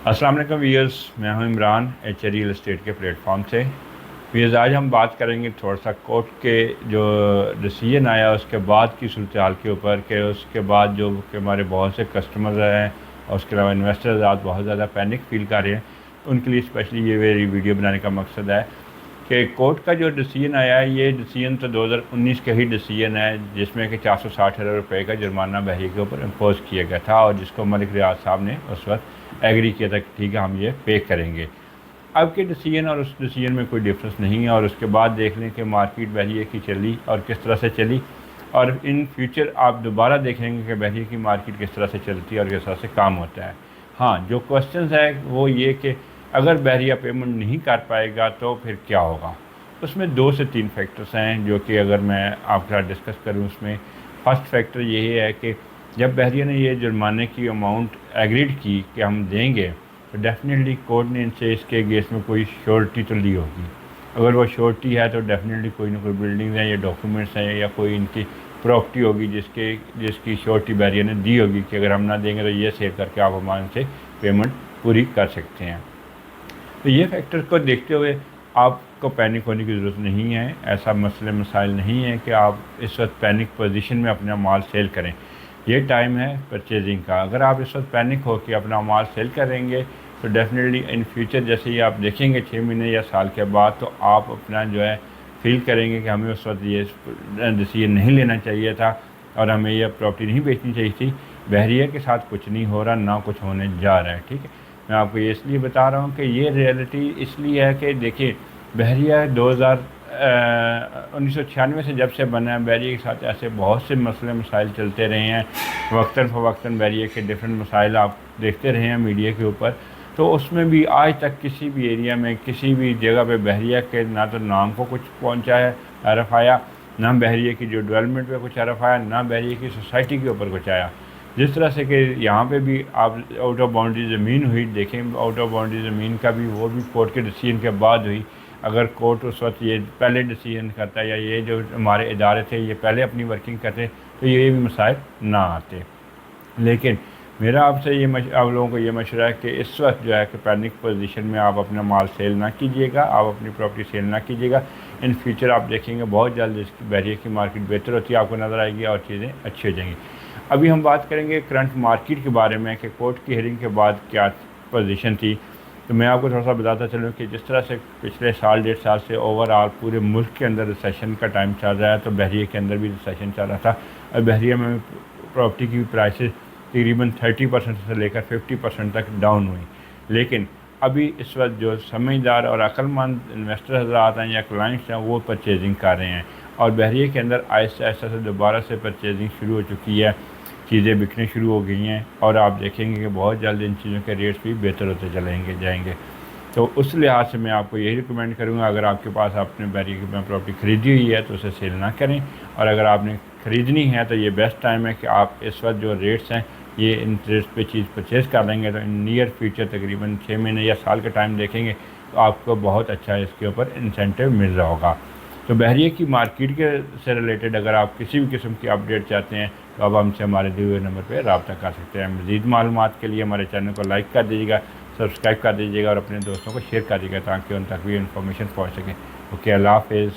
अस्सलाम वालेकुम व्यूअर्स, मैं हूं इमरान रियल एस्टेट के प्लेटफॉर्म से। व्यूअर्स, आज हम बात करेंगे थोड़ा सा कोर्ट के जो डिसीजन आया उसके बाद की सूरत हाल के ऊपर, कि उसके बाद जो कि हमारे बहुत से कस्टमर हैं और उसके अलावा इन्वेस्टर्स आज बहुत ज़्यादा पैनिक फील कर रहे हैं। उनके लिए स्पेशली ये मेरी वीडियो बनाने का मकसद है कि कोर्ट का जो डिसीजन आया है, ये डिसीजन तो 2019 का ही डिसीजन है, जिसमें कि 460 अरब रुपये का जुर्माना बहरी के ऊपर इम्पोज किया गया था और जिसको मलिक रियाज साहब ने उस वक्त एग्री किया था कि ठीक है, हम ये पे करेंगे। अब के डिसीजन और उस डिसीजन में कोई डिफरेंस नहीं है। और उसके बाद देख लें कि मार्केट बहरिए की चली और किस तरह से चली, और इन फ्यूचर आप दोबारा देखेंगे कि बहरिए की मार्केट किस तरह से चलती है और किस तरह से काम होता है। हाँ, जो क्वेश्चन है वो ये कि अगर बहरिया पेमेंट नहीं कर पाएगा तो फिर क्या होगा। उसमें 2 से 3 फैक्टर्स हैं जो कि अगर मैं आपके साथ डिस्कस करूँ, उसमें फर्स्ट फैक्टर यही है कि जब बहरिया ने ये जुर्माने की अमाउंट एग्रीड की कि हम देंगे, तो डेफिनेटली कोर्ट ने इनसे इसके अगेंस्ट में कोई श्योरिटी तो ली होगी। अगर वो श्योरिटी है तो डेफिनेटली कोई ना कोई बिल्डिंग्स हैं या डॉक्यूमेंट्स हैं या कोई इनकी प्रॉपर्टी होगी जिसकी श्योरिटी बहरिया ने दी होगी कि अगर हम ना देंगे तो ये सेल करके आप हमारे से पेमेंट पूरी कर सकते हैं। तो ये फैक्टर को देखते हुए आपको पैनिक होने की ज़रूरत नहीं है। ऐसा मसले मसाइल नहीं है कि आप इस वक्त पैनिक पोजीशन में अपना माल सेल करें। ये टाइम है परचेजिंग का। अगर आप इस वक्त पैनिक हो कि अपना माल सेल करेंगे तो डेफिनेटली इन फ्यूचर जैसे ही आप देखेंगे 6 महीने या साल के बाद, तो आप अपना जो है फील करेंगे कि हमें उस वक्त ये डिसीजन नहीं लेना चाहिए था और हमें यह प्रॉपर्टी नहीं बेचनी चाहिए थी। बहरिया के साथ कुछ नहीं हो रहा, ना कुछ होने जा रहा है। ठीक है, मैं आपको ये इसलिए बता रहा हूँ कि ये रियलिटी इसलिए है कि देखिए, बहरिया 1996 से जब से बना है, बहरिया के साथ ऐसे बहुत से मसले मसाइल चलते रहे हैं। वक्तन फ़वक्तन बहरिया के डिफरेंट मसाइल आप देखते रहे हैं मीडिया के ऊपर। तो उसमें भी आज तक किसी भी एरिया में किसी भी जगह पे बहरिया के ना तो नाम को कुछ पहुँचा है, अरफ आया, ना बहरिया की जो डेवलपमेंट पे कुछ अरफ आया, ना बहरिया की सोसाइटी के ऊपर कुछ आया। जिस तरह से कि यहाँ पे भी आप आउट ऑफ बाउंड्री ज़मीन हुई, देखें आउट ऑफ बाउंड्री ज़मीन का भी वो भी कोर्ट के डिसीजन के बाद हुई। अगर कोर्ट उस वक्त ये पहले डिसीजन करता या ये जो हमारे इदारे थे ये पहले अपनी वर्किंग करते तो ये भी मसाइल ना आते। लेकिन मेरा आपसे ये आप लोगों को ये मशवरा है कि इस वक्त जो है कि पैनिक पोजीशन में आप अपना माल सेल ना कीजिएगा, आप अपनी प्रॉपर्टी सेल ना कीजिएगा। इन फ्यूचर आप देखेंगे बहुत जल्द इसकी बहरिया की मार्केट बेहतर होती है, आपको नज़र आएगी और चीज़ें अच्छी हो जाएंगी। अभी हम बात करेंगे करंट मार्केट के बारे में कि कोर्ट की हियरिंग के बाद क्या पोजीशन थी। तो मैं आपको थोड़ा सा बताता चलूँ कि जिस तरह से पिछले साल 1.5 साल से ओवरऑल पूरे मुल्क के अंदर रिसेशन का टाइम चल रहा है, तो बहरिया के अंदर भी रिसेशन चल रहा था और बहरिया में प्रॉपर्टी की प्राइसेस तकरीबन 30% से लेकर 50% तक डाउन हुई। लेकिन अभी इस वक्त जो समझदार और अक्लमंद इन्वेस्टर हज़रात हैं या क्लाइंट्स हैं वो परचेजिंग कर रहे हैं और बहरिया के अंदर आहिस्ता आहिस्ता से दोबारा से परचेजिंग शुरू हो चुकी है, चीज़ें बिकने शुरू हो गई हैं और आप देखेंगे कि बहुत जल्द इन चीज़ों के रेट्स भी बेहतर होते चलेंगे जाएंगे। तो उस लिहाज से मैं आपको यही रिकमेंड करूँगा, अगर आपके पास आपने बहरिया की प्रॉपर्टी ख़रीदी हुई है तो उसे सेल ना करें, और अगर आपने ख़रीदनी है तो ये बेस्ट टाइम है कि आप इस वक्त जो रेट्स हैं ये इन रेट्स पे चीज़ परचेज़ कर लेंगे तो इन नियर फ्यूचर तकरीबन 6 महीने या साल का टाइम देखेंगे तो आपको बहुत अच्छा इसके ऊपर इंसेंटिव मिल रहा होगा। तो बहरिया की मार्केट के से रिलेटेड अगर आप किसी भी किस्म की अपडेट चाहते हैं तो अब हमसे हमारे दिए हुए नंबर पर रब्ता कर सकते हैं। मज़ीद मालूमात के लिए हमारे चैनल को लाइक कर दीजिएगा, सब्सक्राइब कर दीजिएगा और अपने दोस्तों को शेयर कर दीजिएगा ताकि उन तक भी इंफॉर्मेशन पहुँच सके। ओके, अल्लाह हाफ़िज़।